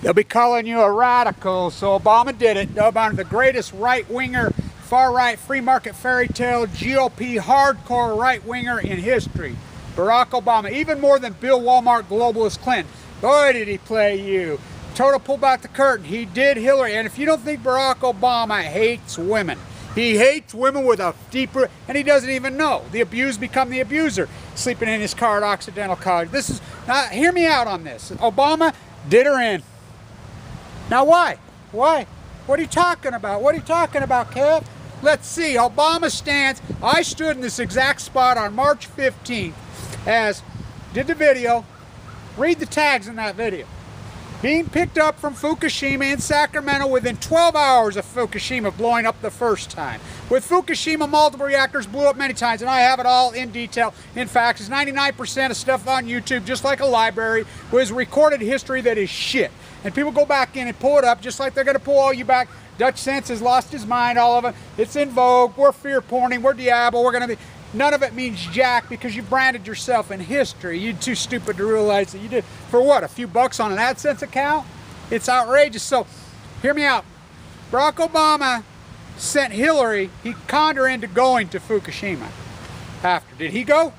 They'll be calling you a radical, so Obama did it. Obama, the greatest right-winger, far-right, free market fairy tale, GOP, hardcore right-winger in history. Barack Obama, even more than Bill Walmart globalist Clinton. Boy, did he play you. Total pull back the curtain. He did Hillary. And if you don't think Barack Obama hates women, he hates women with a deeper, and he doesn't even know. The abused become the abuser, sleeping in his car at Occidental College. This is, now hear me out on this. Obama did her in. Now why? Why? What are you talking about? What are you talking about, Kev? Let's see. Obama stands. I stood in this exact spot on March 15th as did the video. Read the tags in that video. Being picked up from Fukushima in Sacramento within 12 hours of Fukushima blowing up the first time. With Fukushima, multiple reactors blew up many times, and I have it all in detail. In fact, it's 99% of stuff on YouTube, just like a library, with recorded history that is shit. And people go back in and pull it up, just like they're going to pull all you back. Dutch Sense has lost his mind, all of it. It's in vogue. We're fear-porning. We're Diablo. We're going to be... None of it means jack because you branded yourself in history. You're too stupid to realize that you did. For what, a few bucks on an AdSense account? It's outrageous. So, hear me out. Barack Obama sent Hillary, he conned her into going to Fukushima. After. Did he go?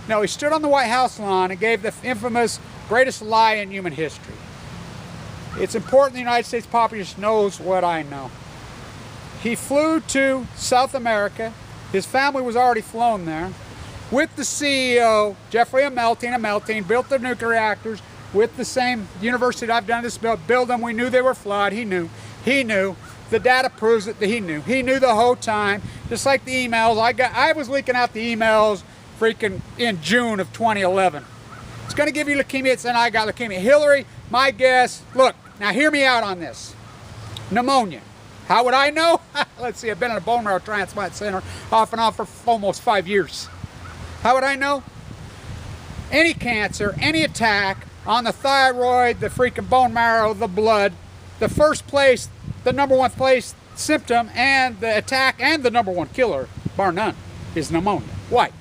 No, he stood on the White House lawn and gave the infamous greatest lie in human history. It's important the United States populace knows what I know. He flew to South America. His family was already flown there. With the CEO, Jeffrey Meltdowns, built the nuclear reactors with the same university that I've done this build them. We knew they were flawed. He knew. He knew. The data proves it that he knew. He knew the whole time. Just like the emails. I was leaking out the emails freaking in June of 2011. It's going to give you leukemia. It's then I got leukemia. Hillary, my guess, look, now hear me out on this. Pneumonia. How would I know? Let's see, I've been in a bone marrow transplant center off and on for almost 5 years. How would I know? Any cancer, any attack on the thyroid, the freaking bone marrow, the blood, the first place, the number one place symptom and the attack and the number one killer, bar none, is pneumonia. Why?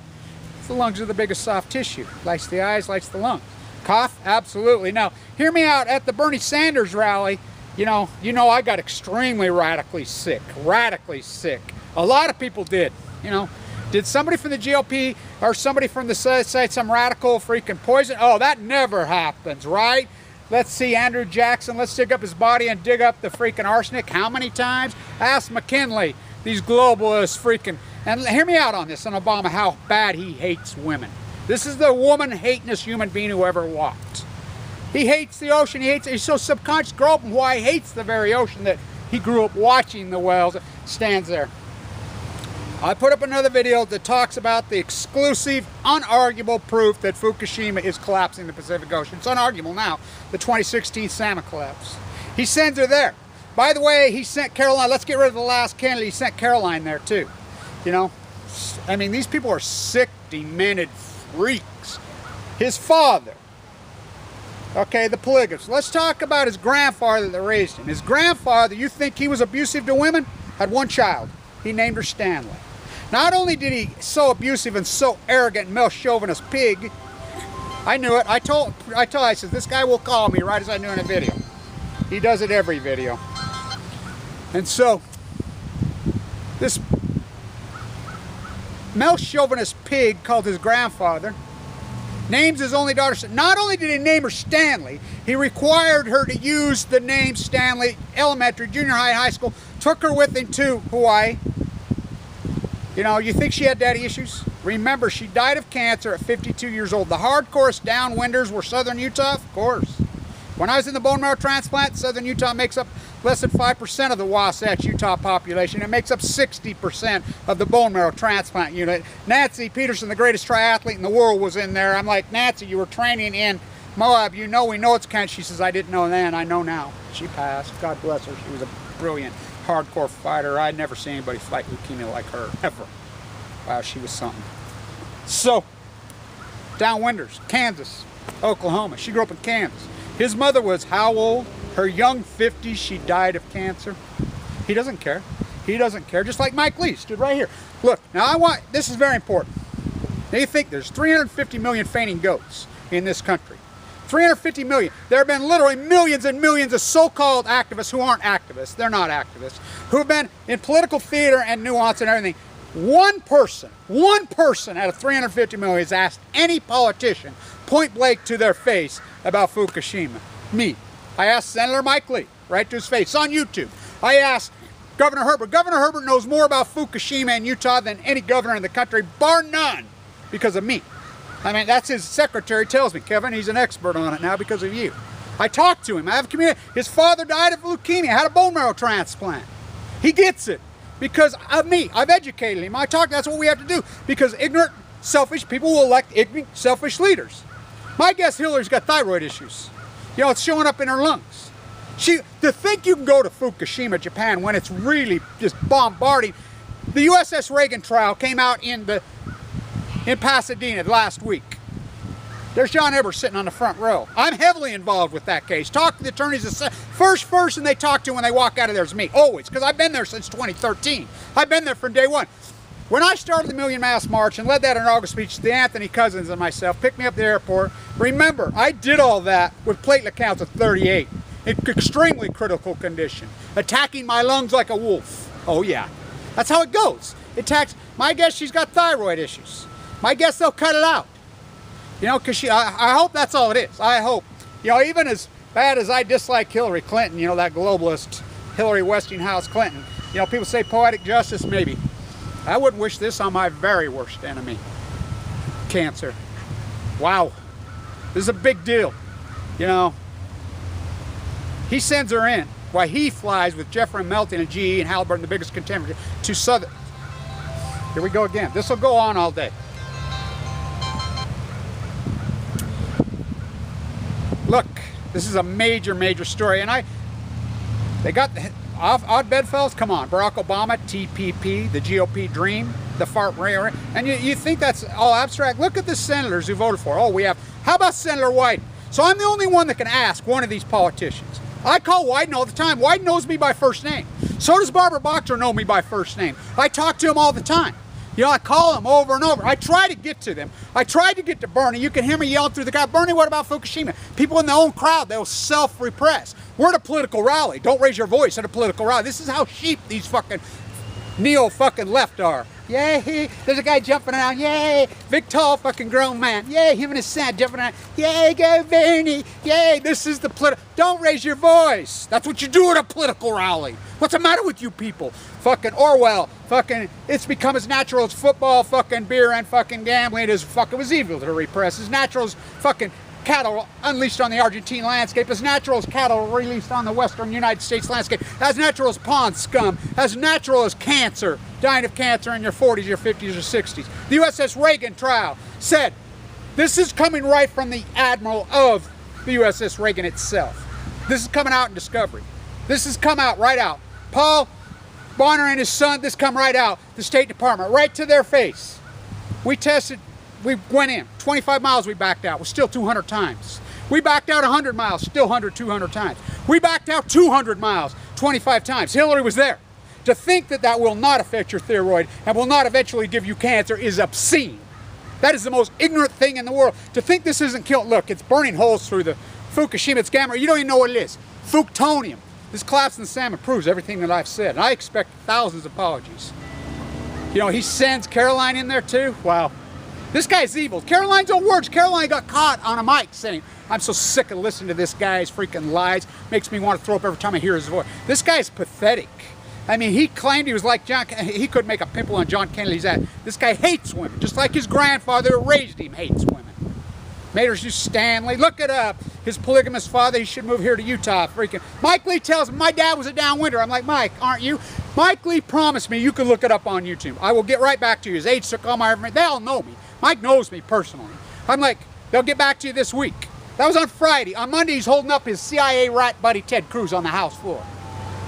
The lungs are the biggest soft tissue. Likes the eyes, likes the lungs. Cough? Absolutely. Now, hear me out. At the Bernie Sanders rally, you know, I got extremely radically sick. Radically sick. A lot of people did. You know, did somebody from the GOP or somebody from the site some radical freaking poison? Oh, that never happens, right? Let's see, Andrew Jackson. Let's dig up his body and dig up the freaking arsenic. How many times? Ask McKinley. These globalists freaking. And hear me out on this, on Obama, how bad he hates women. This is the woman-hatingest human being who ever walked. He hates the ocean. He's so subconscious. Grow up and why he hates the very ocean that he grew up watching the whales. Stands there. I put up another video that talks about the exclusive, unarguable proof that Fukushima is collapsing the Pacific Ocean. It's unarguable now. The 2016 salmon collapse. He sends her there. By the way, he sent Caroline. Let's get rid of the last candidate. He sent Caroline there too. You know, I mean, these people are sick, demented freaks. His father. Okay, the polygamist. Let's talk about his grandfather that raised him. His grandfather, you think he was abusive to women? Had one child. He named her Stanley. Not only did he so abusive and so arrogant and male chauvinist pig, I knew it. I said, this guy will call me right as I knew in a video. He does it every video. And so, this male chauvinist pig called his grandfather names his only daughter. Not only did he name her Stanley, he required her to use the name Stanley, elementary, junior high, high school, took her with him to Hawaii. You know, you think she had daddy issues? Remember, she died of cancer at 52 years old. The hardcorest downwinders were southern Utah, of course. When I was in the bone marrow transplant, southern Utah makes up less than 5% of the Wasatch Utah population. It makes up 60% of the bone marrow transplant unit. Nancy Peterson, the greatest triathlete in the world, was in there. I'm like, Nancy, you were training in Moab. You know, we know it's cancer. She says, I didn't know then. I know now. She passed. God bless her. She was a brilliant, hardcore fighter. I'd never seen anybody fight leukemia like her, ever. Wow, she was something. So, downwinders, Kansas, Oklahoma. She grew up in Kansas. His mother was how old? Her young 50s, she died of cancer. He doesn't care. He doesn't care. Just like Mike Lee stood right here. Look, now this is very important. Now you think there's 350 million fainting goats in this country. 350 million. There have been literally millions and millions of so-called activists who aren't activists. They're not activists. Who have been in political theater and nuance and everything. One person out of 350 million has asked any politician point blank to their face about Fukushima. Me. I asked Senator Mike Lee, right to his face. It's on YouTube. I asked Governor Herbert. Governor Herbert knows more about Fukushima in Utah than any governor in the country, bar none, because of me. I mean, that's his secretary tells me, Kevin, he's an expert on it now because of you. I talked to him. I have community. His father died of leukemia, had a bone marrow transplant. He gets it because of me. I've educated him. I talk, that's what we have to do, because ignorant, selfish people will elect ignorant, selfish leaders. My guess Hillary's got thyroid issues. You know, it's showing up in her lungs. To think you can go to Fukushima, Japan, when it's really just bombarding. The U.S.S. Reagan trial came out in Pasadena last week. There's John Eber sitting on the front row. I'm heavily involved with that case. Talk to the attorneys. First person they talk to when they walk out of there is me, always, because I've been there since 2013. I've been there from day one. When I started the Million Mass March and led that inaugural speech, the Anthony Cousins and myself picked me up at the airport. Remember, I did all that with platelet counts of 38 in extremely critical condition, attacking my lungs like a wolf. Oh yeah, that's how it goes. It attacks. My guess she's got thyroid issues. My guess they'll cut it out. You know, because I hope that's all it is. I hope. You know, even as bad as I dislike Hillary Clinton, you know, that globalist Hillary Westinghouse Clinton, you know, people say poetic justice, maybe. I wouldn't wish this on my very worst enemy. Cancer. Wow. This is a big deal. You know, he sends her in while he flies with Jeffrey Melton and GE and Halliburton, the biggest contender, to Southern. Here we go again. This will go on all day. Look, this is a major, major story, and they got the odd bedfellows. Come on, Barack Obama, TPP, the GOP dream, the fart rare, and you think that's all abstract? Look at the senators who voted for. Oh, we have. How about Senator Wyden? So I'm the only one that can ask one of these politicians. I call Wyden all the time. Wyden knows me by first name. So does Barbara Boxer know me by first name. I talk to him all the time. You know, I call them over and over. I try to get to them. I tried to get to Bernie. You can hear me yelling through the crowd, Bernie, what about Fukushima? People in their own crowd, they'll self-repress. We're at a political rally. Don't raise your voice at a political rally. This is how sheep these fucking neo-fucking left are. Yay, there's a guy jumping around. Yay, big, tall, fucking grown man. Yay, him and his son jumping around. Yay, go Bernie. Yay, this is the political. Don't raise your voice. That's what you do at a political rally. What's the matter with you people? Fucking Orwell. Fucking, it's become as natural as football, fucking beer, and fucking gambling. It was evil to repress. As natural as fucking cattle unleashed on the Argentine landscape, as natural as cattle released on the western United States landscape, as natural as pond scum, as natural as cancer, dying of cancer in your 40s, your 50s, or 60s. The U.S.S. Reagan trial said, this is coming right from the admiral of the U.S.S. Reagan itself. This is coming out in Discovery. This has come out right out. Paul Bonner and his son, this come right out. The State Department, right to their face. We tested. We went in. 25 miles we backed out. We're still 200 times. We backed out 100 miles. Still 100, 200 times. We backed out 200 miles. 25 times. Hillary was there. To think that that will not affect your thyroid and will not eventually give you cancer is obscene. That is the most ignorant thing in the world. To think this isn't killing. Look, it's burning holes through the Fukushima. It's gamma. You don't even know what it is. Fuktonium. This collapse in the salmon proves everything that I've said. And I expect thousands of apologies. You know, he sends Caroline in there too. Wow. This guy's evil. Caroline's own words. Caroline got caught on a mic saying, I'm so sick of listening to this guy's freaking lies. Makes me want to throw up every time I hear his voice. This guy's pathetic. I mean, he claimed he was like John, he could make a pimple on John Kennedy's ass. This guy hates women, just like his grandfather who raised him hates women. Mater's use Stanley. Look it up. His polygamous father, he should move here to Utah. Freaking. Mike Lee tells him, my dad was a downwinder. I'm like, Mike, aren't you? Mike Lee promised me you can look it up on YouTube. I will get right back to you. His age took all my information. They all know me. Mike knows me personally. I'm like, they'll get back to you this week. That was on Friday. On Monday, he's holding up his CIA rat buddy Ted Cruz on the House floor.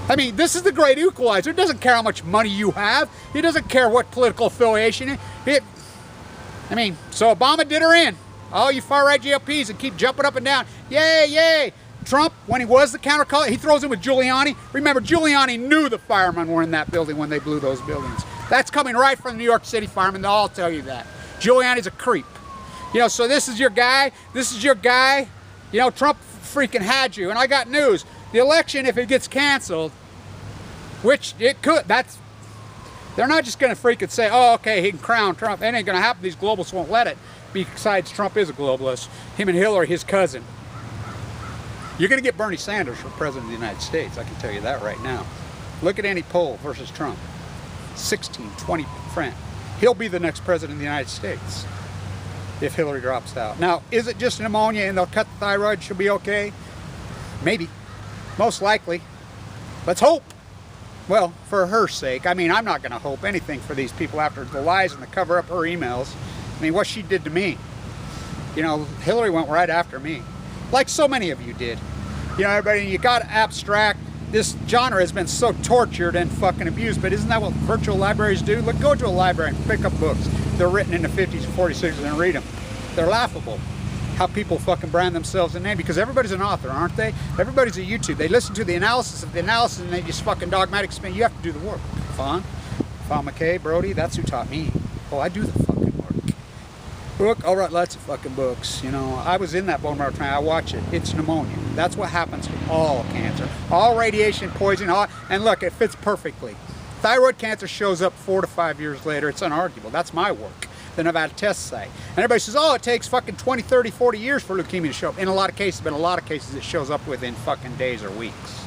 I mean, this is the great equalizer. It doesn't care how much money you have. It doesn't care what political affiliation. I mean, so Obama did her in. All you far-right GOPs and keep jumping up and down. Yay, yay. Trump, when he was the counterculture, he throws in with Giuliani. Remember, Giuliani knew the firemen were in that building when they blew those buildings. That's coming right from the New York City firemen. They'll all tell you that. Giuliani's a creep. You know, so this is your guy. This is your guy. You know, Trump freaking had you. And I got news. The election, if it gets canceled, which it could, they're not just going to freaking say, oh, okay, he can crown Trump. That ain't going to happen. These globalists won't let it. Besides, Trump is a globalist. Him and Hillary, his cousin. You're going to get Bernie Sanders for president of the United States. I can tell you that right now. Look at any poll versus Trump. 16, 20%. He'll be the next president of the United States if Hillary drops out. Now, is it just pneumonia and they'll cut the thyroid? She'll be okay? Maybe. Most likely. Let's hope. Well, for her sake. I mean, I'm not going to hope anything for these people after the lies and the cover up her emails. I mean, what she did to me. You know, Hillary went right after me. Like so many of you did. You know, everybody, you got to abstract. This genre has been so tortured and fucking abused, but isn't that what virtual libraries do? Look, go to a library and pick up books. They're written in the 50s and 46s and read them. They're laughable. How people fucking brand themselves a name, because everybody's an author, aren't they? Everybody's a YouTube. They listen to the analysis of the analysis and they just fucking dogmatic spin. You have to do the work. Fawn McKay, Brody, that's who taught me. Oh, I do the fucking work. Book, all right, lots of fucking books. You know, I was in that bone marrow transplant. I watch it. It's pneumonia. That's what happens to all cancer. All radiation, poison, and look, it fits perfectly. Thyroid cancer shows up 4 to 5 years later. It's unarguable. That's my work. The Nevada test site. And everybody says, oh, it takes fucking 20, 30, 40 years for leukemia to show up. In a lot of cases, but in a lot of cases, it shows up within fucking days or weeks.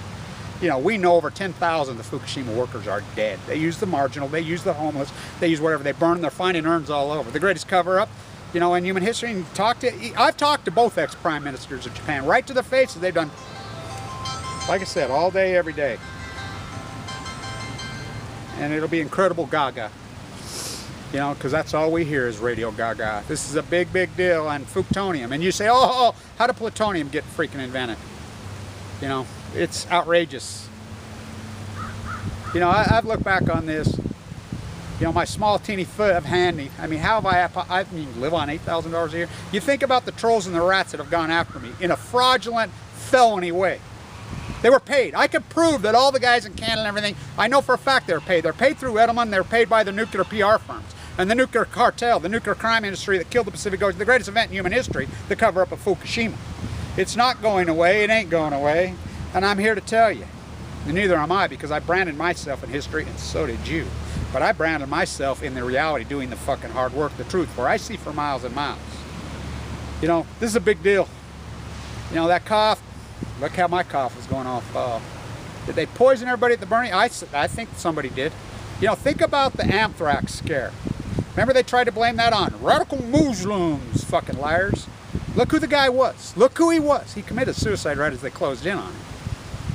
You know, we know over 10,000 of the Fukushima workers are dead. They use the marginal, they use the homeless, they use whatever. They burn, they're finding urns all over. The greatest cover-up, you know, in human history. And I've talked to both ex-prime ministers of Japan, right to their faces. They've done, like I said, all day, every day. And it'll be incredible gaga. You know, because that's all we hear is radio gaga. This is a big, big deal on plutonium. And you say, oh, how did plutonium get freaking invented? You know, it's outrageous. You know, I've looked back on this. You know, my small teeny foot of handy. I mean, how have I live on $8,000 a year? You think about the trolls and the rats that have gone after me in a fraudulent, felony way. They were paid. I could prove that all the guys in Canada and everything, I know for a fact they're paid. They're paid through Edelman. They're paid by the nuclear PR firms. And the nuclear cartel, the nuclear crime industry that killed the Pacific Ocean, the greatest event in human history, the cover-up of Fukushima. It's not going away. It ain't going away. And I'm here to tell you. And neither am I, because I branded myself in history, and so did you. But I branded myself in the reality, doing the fucking hard work, the truth, where I see for miles and miles. You know, this is a big deal. You know, that cough, look how my cough is going off. Did they poison everybody at the burning? I think somebody did. You know, think about the anthrax scare. Remember they tried to blame that on radical Muslims, fucking liars. Look who the guy was. Look who he was. He committed suicide right as they closed in on him.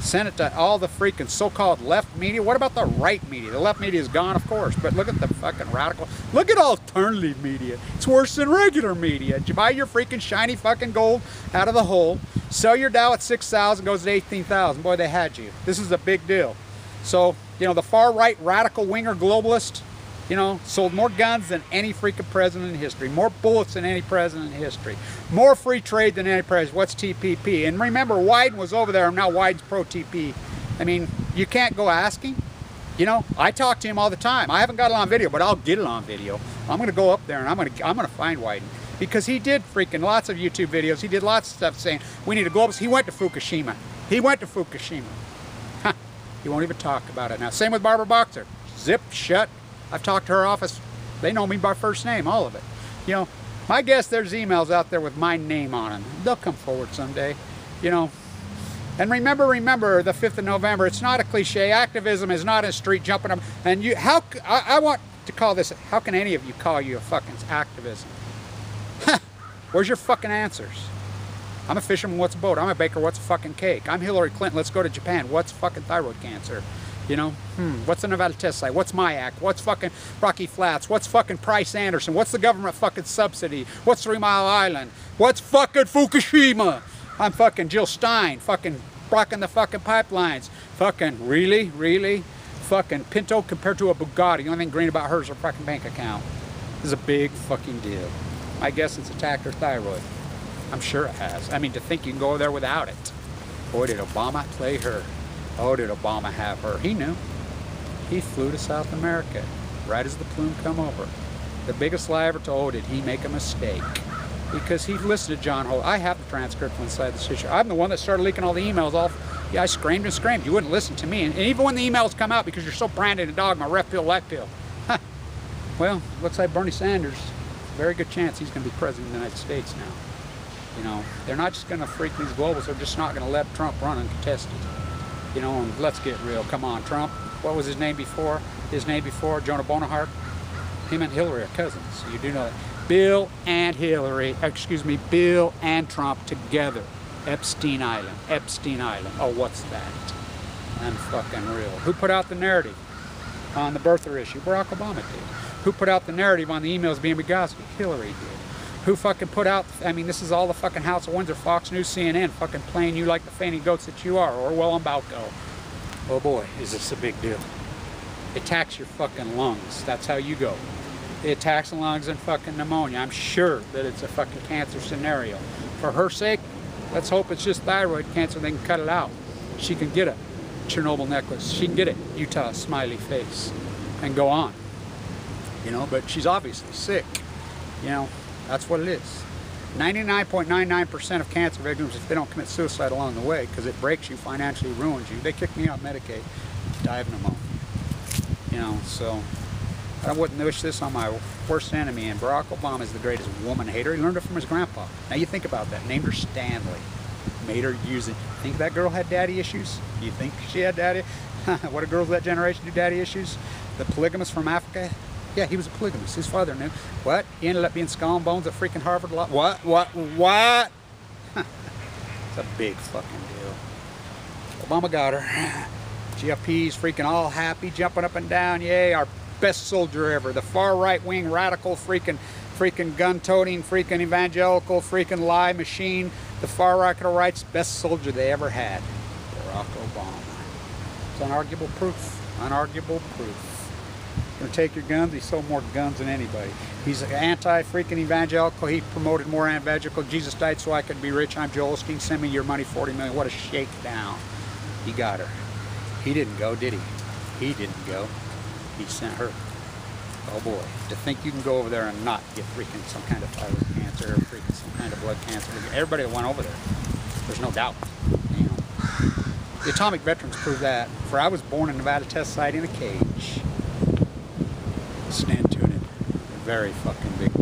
Sent it to all the freaking so-called left media. What about the right media? The left media is gone, of course, but look at the fucking radical. Look at alternative media. It's worse than regular media. You buy your freaking shiny fucking gold out of the hole, sell your Dow at 6,000, goes to 18,000. Boy, they had you. This is a big deal. So, you know, the far-right radical winger globalist, you know, sold more guns than any freaking president in history. More bullets than any president in history. More free trade than any president. What's TPP? And remember, Wyden was over there, and now Wyden's pro-TP. I mean, you can't go asking. You know, I talk to him all the time. I haven't got it on video, but I'll get it on video. I'm going to go up there, and I'm going to find Wyden. Because he did freaking lots of YouTube videos. He did lots of stuff saying, we need a globalist. He went to Fukushima. He went to Fukushima. Huh. He won't even talk about it now. Same with Barbara Boxer. Zip, shut. I've talked to her office. They know me by first name, all of it. You know, my guess there's emails out there with my name on them. They'll come forward someday, you know. And remember the 5th of November. It's not a cliche. Activism is not a street jumping up. And you, I want to call this, how can any of you call you a fucking activism? Where's your fucking answers? I'm a fisherman, what's a boat? I'm a baker, what's a fucking cake? I'm Hillary Clinton, let's go to Japan. What's fucking thyroid cancer? You know, what's the Nevada test site? What's MIAC? What's fucking Rocky Flats? What's fucking Price Anderson? What's the government fucking subsidy? What's 3 Mile Island? What's fucking Fukushima? I'm fucking Jill Stein, fucking blocking the fucking pipelines. Fucking, really? Fucking Pinto compared to a Bugatti. The only thing green about her is her fucking bank account. This is a big fucking deal. I guess it's attacked her thyroid. I'm sure it has. I mean, to think you can go there without it. Boy, did Obama play her. Oh, did Obama have her? He knew. He flew to South America right as the plume come over. The biggest lie ever told, did he make a mistake? because he listened to John Holt. I have the transcript from inside this issue. I'm the one that started leaking all the emails off. Yeah, I screamed and screamed. You wouldn't listen to me. And even when the emails come out, because you're so branded a dog, my ref pill, left pill. Well, looks like Bernie Sanders, very good chance he's going to be president of the United States now. You know, they're not just going to freak these globals. They're just not going to let Trump run uncontested. You know, and let's get real. Come on, Trump. What was his name before? Jonah Bonahart. Him and Hillary are cousins. You do know that. Bill and Bill and Trump together. Epstein Island. Oh, what's that? Unfucking real. Who put out the narrative on the birther issue? Barack Obama did. Who put out the narrative on the emails being Benghazi? Hillary did. Who fucking put out, I mean, this is all the fucking House of Windsor, Fox News, CNN, fucking playing you like the fainting goats that you are, Orwell and Balco. Oh boy, is this a big deal. It attacks your fucking lungs. That's how you go. It attacks the lungs and fucking pneumonia. I'm sure that it's a fucking cancer scenario. For her sake, let's hope it's just thyroid cancer. They can cut it out. She can get a Chernobyl necklace. She can get it Utah smiley face and go on. You know, but she's obviously sick. You know, that's what it is. 99.99% of cancer victims, if they don't commit suicide along the way, because it breaks you, financially ruins you, they kick me out Medicaid, die of pneumonia. You know, so I wouldn't wish this on my worst enemy, and Barack Obama is the greatest woman hater. He learned it from his grandpa. Now you think about that. Named her Stanley. Made her use it. Think that girl had daddy issues? You think she had daddy? What do girls of that generation do, daddy issues? The polygamist from Africa? Yeah, he was a polygamist. His father knew. What? He ended up being skull and bones at freaking Harvard Law. What? It's a big fucking deal. Obama got her. GOP's freaking all happy, jumping up and down. Yay, our best soldier ever. The far right wing radical freaking gun-toting, freaking evangelical, freaking lie machine. The far right's best soldier they ever had. Barack Obama. It's unarguable proof. Unarguable proof. Gonna take your guns. He sold more guns than anybody. He's anti-freaking evangelical. He promoted more evangelical. Jesus died so I could be rich. I'm Joel Osteen. Send me your money, 40 million. What a shakedown. He got her. He didn't go, did he? He didn't go. He sent her. Oh boy. To think you can go over there and not get freaking some kind of thyroid cancer or freaking some kind of blood cancer. Everybody that went over there. There's no doubt. You know. The atomic veterans prove that. For I was born in Nevada test site in a cage. Stand tuned. A very fucking big deal.